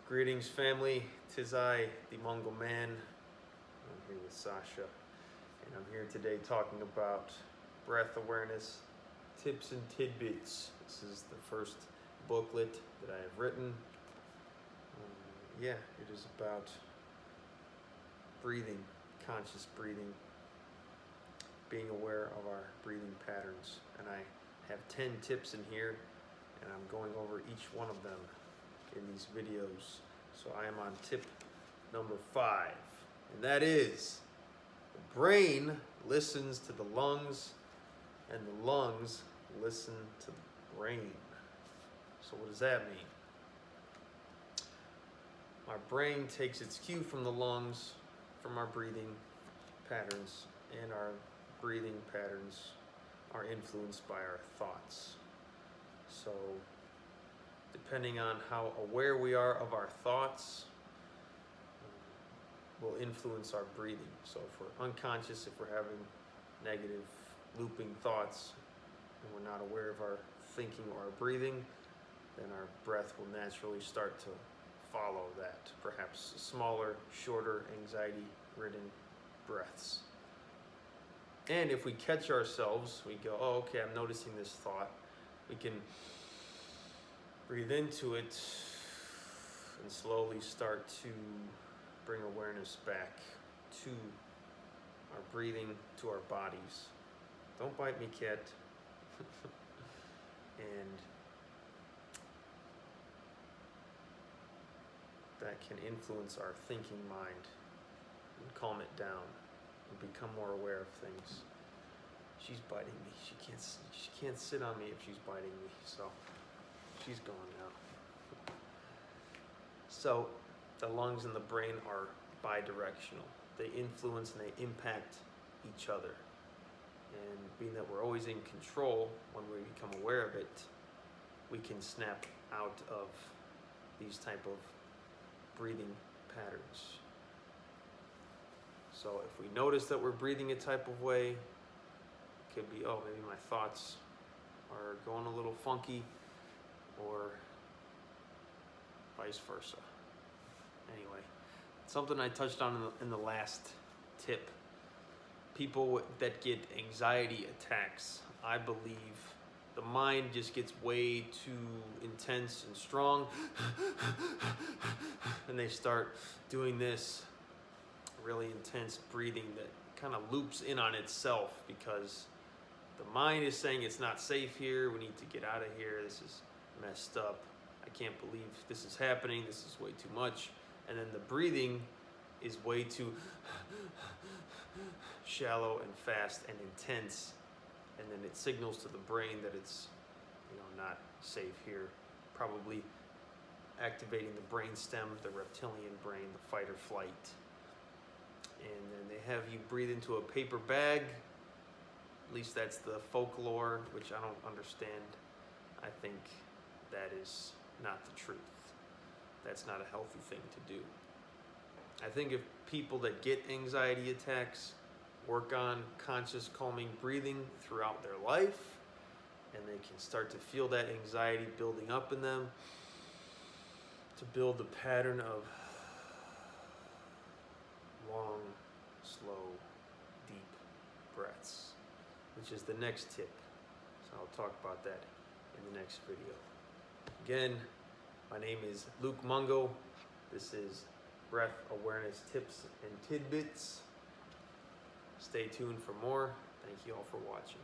Greetings, family. Tis I, the Mongol man. I'm here with Sasha, and I'm here today talking about breath awareness, tips and tidbits. This is the first booklet that I have written. It is about breathing, conscious breathing, being aware of our breathing patterns. And I have 10 tips in here, and I'm going over each one of them in these videos. So I am on tip number 5, and that is the brain listens to the lungs and the lungs listen to the brain. So what does that mean? Our brain takes its cue from the lungs, from our breathing patterns, and our breathing patterns are influenced by our thoughts. So depending on how aware we are of our thoughts, will influence our breathing. So if we're unconscious, if we're having negative looping thoughts, and we're not aware of our thinking or our breathing, then our breath will naturally start to follow that. Perhaps smaller, shorter, anxiety-ridden breaths. And if we catch ourselves, we go, oh, okay, I'm noticing this thought. We can breathe into it and slowly start to bring awareness back to our breathing, to our bodies. Don't bite me, cat. And that can influence our thinking mind and calm it down and become more aware of things. She's biting me. She can't sit on me if she's biting me, so she's gone now. So the lungs and the brain are bidirectional. They influence and they impact each other. And being that we're always in control, when we become aware of it, we can snap out of these type of breathing patterns. So if we notice that we're breathing a type of way, it could be, oh, maybe my thoughts are going a little funky, or vice versa. Anyway, something I touched on in the last tip. People that get anxiety attacks, I believe the mind just gets way too intense and strong, and they start doing this really intense breathing that kind of loops in on itself, because the mind is saying it's not safe here, we need to get out of here, this is messed up, I can't believe this is happening, this is way too much. And then the breathing is way too shallow and fast and intense, and then it signals to the brain that it's, not safe here, probably activating the brain stem, the reptilian brain, the fight or flight. And then they have you breathe into a paper bag. At least that's the folklore, which I don't understand. I think that is not the truth. That's not a healthy thing to do. I think if people that get anxiety attacks work on conscious calming breathing throughout their life, and they can start to feel that anxiety building up in them, to build the pattern of long, slow, deep breaths, which is the next tip. So I'll talk about that in the next video. Again, my name is Luke Mungo. This is Breath Awareness Tips and Tidbits. Stay tuned for more. Thank you all for watching.